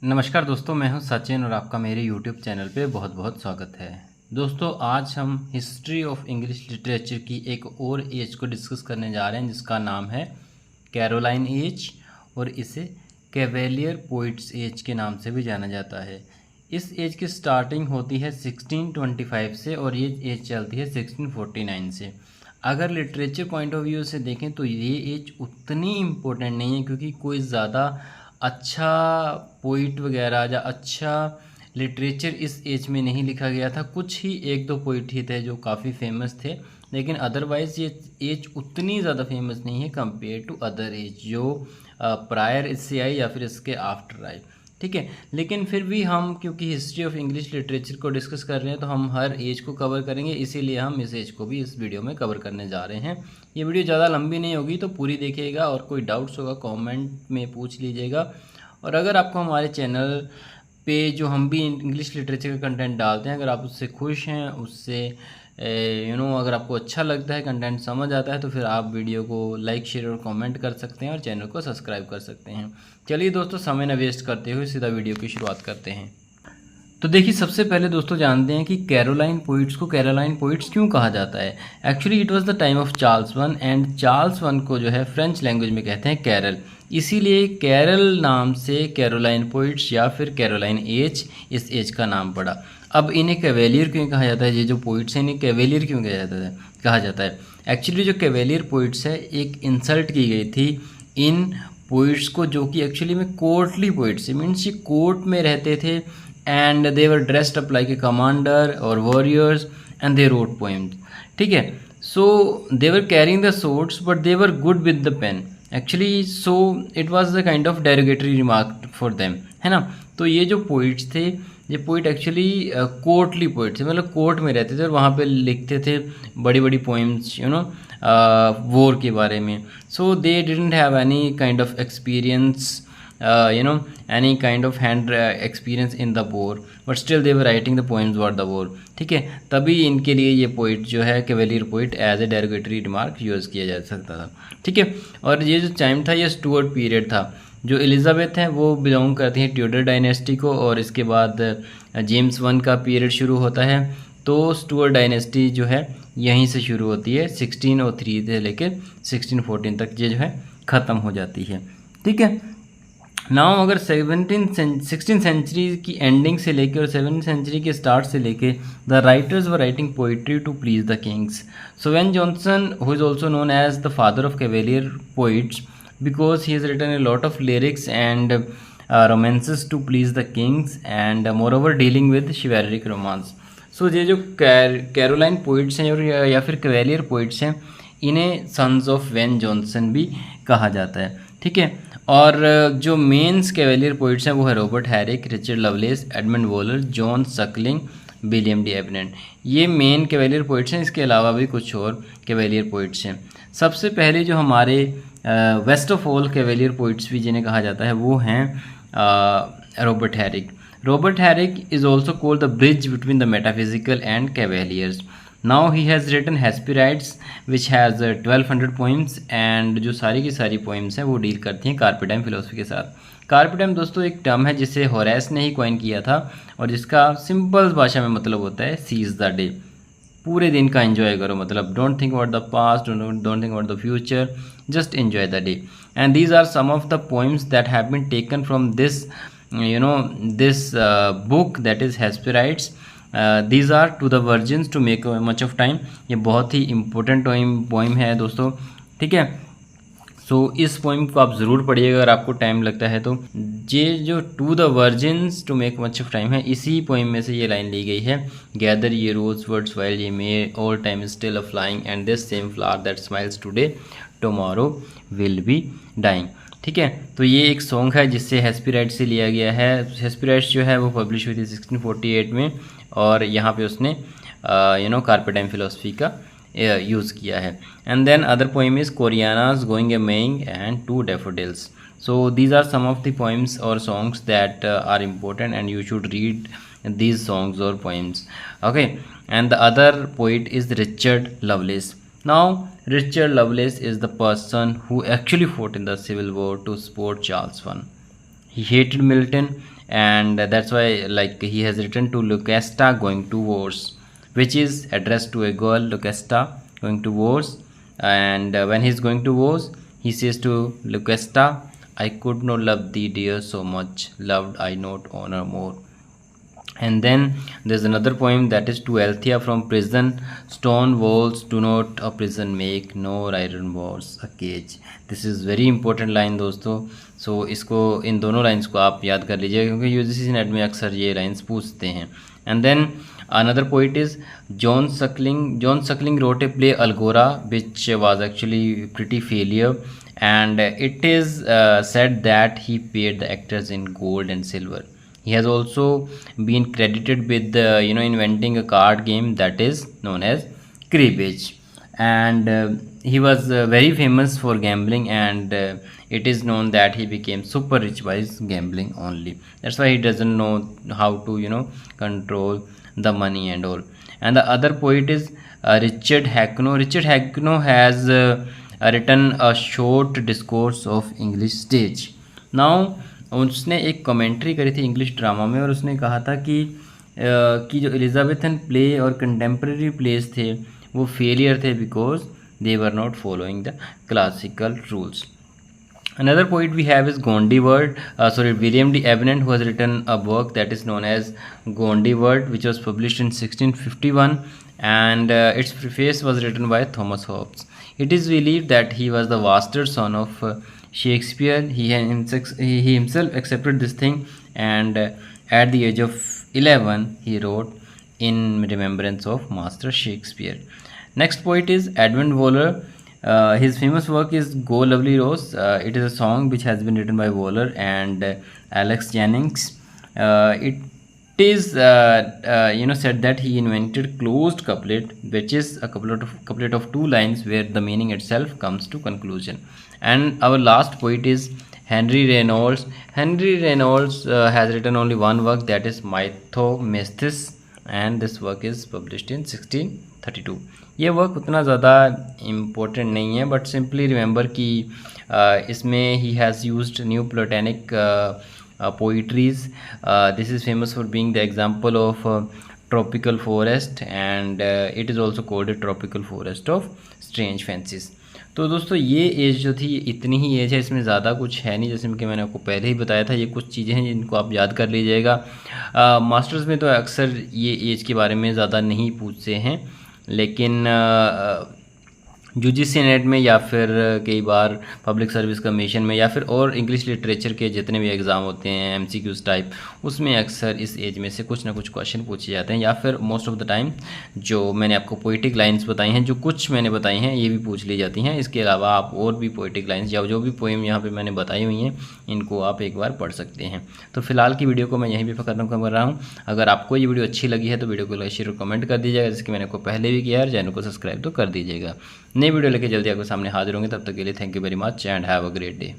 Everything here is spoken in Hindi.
नमस्कार दोस्तों, मैं हूं सचिन और आपका मेरे YouTube चैनल पे बहुत बहुत स्वागत है। दोस्तों, आज हम हिस्ट्री ऑफ इंग्लिश लिटरेचर की एक और एज को डिस्कस करने जा रहे हैं जिसका नाम है कैरोलाइन एज, और इसे कैवेलियर पोइट्स एज के नाम से भी जाना जाता है। इस एज की स्टार्टिंग होती है 1625 से और ये एज चलती है 1649 से। अगर लिटरेचर पॉइंट ऑफ व्यू से देखें तो ये एज उतनी इम्पोर्टेंट नहीं है, क्योंकि कोई ज़्यादा अच्छा पोइट वगैरह या अच्छा लिटरेचर इस एज में नहीं लिखा गया था। कुछ ही एक दो पोइट ही थे जो काफ़ी फेमस थे, लेकिन अदरवाइज़ ये एज उतनी ज़्यादा फेमस नहीं है कंपेयर टू अदर एज जो प्रायर इससे आई या फिर इसके आफ्टर आई। ठीक है, लेकिन फिर भी हम क्योंकि हिस्ट्री ऑफ इंग्लिश लिटरेचर को डिस्कस कर रहे हैं तो हम हर एज को कवर करेंगे, इसीलिए हम इस एज को भी इस वीडियो में कवर करने जा रहे हैं। ये वीडियो ज़्यादा लंबी नहीं होगी तो पूरी देखिएगा, और कोई डाउट्स होगा कमेंट में पूछ लीजिएगा। और अगर आपको हमारे चैनल पे जो हम भी इंग्लिश लिटरेचर का कंटेंट डालते हैं, अगर आप उससे खुश हैं, उससे अगर आपको अच्छा लगता है, कंटेंट समझ आता है, तो फिर आप वीडियो को लाइक शेयर और कमेंट कर सकते हैं और चैनल को सब्सक्राइब कर सकते हैं। चलिए दोस्तों, समय न वेस्ट करते हुए सीधा वीडियो की शुरुआत करते हैं। तो देखिए, सबसे पहले दोस्तों जानते हैं कि कैरोलाइन पोइट्स को कैरोलाइन पोइट्स क्यों कहा जाता है। Actually it was the time of Charles one, and Charles one को जो है फ्रेंच लैंग्वेज में कहते हैं कैरल, इसीलिए कैरल नाम से कैरोलाइन पोइट्स या फिर कैरोलाइन एज इस एज का नाम पड़ा। अब इन्हें कैवेलियर क्यों कहा जाता है, ये जो पोइट्स हैं इन्हें कैवेलियर क्यों कहा जाता है। एक्चुअली जो कैवेलियर पोइट्स है, एक इंसल्ट की गई थी इन पोइट्स को जो कि एक्चुअली में कोर्टली पोइट्स, मीन्स ये कोर्ट में रहते थे and they were dressed up like a commander or warriors and they wrote poems. ठीक है, so they were carrying the swords but they were good with the pen actually, so it was a kind of derogatory remark for them, है ना। तो ये जो पोइट्स थे, ये पोइट एक्चुअली कोर्टली पोइट थे, मतलब कोर्ट में रहते थे और वहाँ पे लिखते थे बड़ी बड़ी पोइम्स वॉर के बारे में। So they didn't have any kind of experience, any kind of hand experience in the war, but still they were writing the poems about the war। ठीक है, तभी इनके लिए ये पोइट जो है cavalier poet as a derogatory remark use किया जा सकता था। ठीक है, और ये जो टाइम था ये स्टुअर्ट पीरियड था। जो एलिजाबेथ हैं वो बिलोंग करती हैं ट्यूडर डायनेस्टी को, और इसके बाद जेम्स वन का पीरियड शुरू होता है। तो स्टुअर्ट डायनेस्टी जो है यहीं से शुरू होती है, 1603 से लेकर 1614 तक ये जो है ख़त्म हो जाती है। ठीक है, नाउ अगर 16 सेंचुरी की एंडिंग से लेके और 7th सेंचुरी के स्टार्ट से लेके the writers were writing poetry to please the kings. So Ben Jonson, who is also known as the father of Cavalier poets because he has written a lot of lyrics and romances to please the kings and moreover dealing with chivalric romance. So ये जो कैरोलाइन पोइट्स हैं और या फिर कैवेलियर पोइट्स हैं, इन्हें सन्स ऑफ वेन जॉनसन भी कहा जाता है। ठीक है, और जो मेन्स कैवेलियर पोइट्स हैं वो है Robert Herrick, Richard Lovelace, Edmund Waller, John Suckling, William Davenant. ये मेन कैवेलियर पोइट्स हैं। इसके अलावा भी कुछ और कैवेलियर पोइट्स हैं। सबसे पहले जो हमारे best of all cavalier poets भी जिन्हें कहा जाता है वो हैं Robert Herrick. Robert Herrick is also called the bridge between the metaphysical and cavaliers. Now he has written Hesperides which has 1200 poems, and जो सारी की सारी poems हैं वो डील करती हैं कार्पेटाइम फिलोसफी के साथ। कार्पेटाइम दोस्तों एक टर्म है जिसे होरेस ने ही कॉइन किया था, और जिसका सिंपल भाषा में मतलब होता है सीज द डे, पूरे दिन का एंजॉय करो, मतलब don't think about the past, don't think about the future, just enjoy the day. And these are some of the poems that have been taken from this book that is Hesperides. These are to the virgins to make much of time. ये बहुत ही इंपॉर्टेंट पोइम है दोस्तों। ठीक है, सो इस पोइम को आप ज़रूर पढ़िएगा अगर आपको टाइम लगता है तो। ये जो to the virgins to make much of time है, इसी पोइम में से ये लाइन ली गई है, गैदर ये रोज words while ye may old time is still a flying and this same flower that smiles today tomorrow will be dying. ठीक है, तो ये एक सॉन्ग है जिससे हेस्पेराइड्स से लिया गया है। हेस्पेराइड्स जो है वो पब्लिश हुई थी 1648 में, और यहाँ पे उसने कार्पेटाइम फिलोसफी का यूज़ किया है। And then other poem is Corinna's going a maying and to daffodils. So these are some of the poems और songs that are important and you should read these songs or poems. Okay, and the other poet is Richard Lovelace. Now Richard Lovelace is the person who actually fought in the Civil War to support Charles I. He hated Milton and that's why like he has written to Lucasta going to wars, which is addressed to a girl, Lucasta going to wars. And when he's going to wars, he says to Lucasta, I could not love thee dear so much, loved I not honor more. And then there's another poem that is to Althea from prison, stone walls do not a prison make, nor iron walls a cage. This is very important line दोस्तों. सो इसको, इन दोनों लाइन्स को आप याद कर लीजिएगा क्योंकि यूजीसी नेट में अक्सर ये लाइन्स पूछते हैं. And then another poet is John Suckling. John Suckling wrote a play Algora, which was actually pretty failure, and it is said that he paid the actors in gold and silver. He has also been credited with inventing a card game that is known as cribbage, and he was very famous for gambling, and it is known that he became super rich by gambling only. That's why he doesn't know how to control the money and all. And the other poet is Richard Hackno. Richard Hackno has written a short discourse of English stage. Now उसने एक कमेंट्री करी थी इंग्लिश ड्रामा में, और उसने कहा था कि जो एलिजाबेथन प्ले और कंटेम्प्रेरी प्लेस थे वो फेलियर थे because they were not following the classical rules. Another poet we have is William D. Evenant, who has written a work that is known as Gondibert, which was published in 1651, and its preface was written by Thomas Hobbes. It is believed that he was the bastard son of Shakespeare. He himself accepted this thing, and at the age of 11 he wrote in remembrance of Master Shakespeare. Next poet is Edmund Waller. His famous work is Go Lovely Rose. It is a song which has been written by Waller and Alex Jennings. It is said that he invented closed couplet, which is a couplet of two lines where the meaning itself comes to conclusion. And our last poet is Henry Reynolds. Henry Reynolds has written only one work, that is Mythomestis, and this work is published in 1632. ये वर्क उतना ज़्यादा इम्पोर्टेंट नहीं है, बट सिंपली रिमेंबर कि इसमें he has used new platonic poetries. This is famous for being the example of tropical forest, and it is also called a tropical forest of strange fancies. तो दोस्तों ये एज जो थी इतनी ही एज है, इसमें ज़्यादा कुछ है नहीं. जैसे कि मैंने आपको पहले ही बताया था, ये कुछ चीज़ें हैं जिनको आप याद कर लीजिएगा. मास्टर्स में तो अक्सर ये एज के बारे में ज़्यादा नहीं पूछते हैं, लेकिन यूजीसी नेट में या फिर कई बार पब्लिक सर्विस कमीशन में या फिर और इंग्लिश लिटरेचर के जितने भी एग्ज़ाम होते हैं एमसीक्यूज़ टाइप, उसमें अक्सर इस एज में से कुछ ना कुछ क्वेश्चन पूछे जाते हैं. या फिर मोस्ट ऑफ द टाइम जो मैंने आपको पोइटिक लाइंस बताई हैं, जो कुछ मैंने बताई हैं, ये भी पूछ ली जाती हैं. इसके अलावा आप और भी पोइटिक लाइंस या जो भी पोएम यहाँ पर मैंने बताई हुई हैं, इनको आप एक बार पढ़ सकते हैं. तो फिलहाल की वीडियो को मैं यहीं पर ख़त्म कर रहा हूँ. अगर आपको ये वीडियो अच्छी लगी है तो वीडियो को लाइक शेयर और कमेंट कर दीजिएगा, जैसे कि मैंने आपको पहले भी किया है. चैनल को सब्सक्राइब तो कर दीजिएगा. नई वीडियो लेके जल्दी आपके सामने हाजिर होंगे. तब तक के लिए thank you very much and have a great day.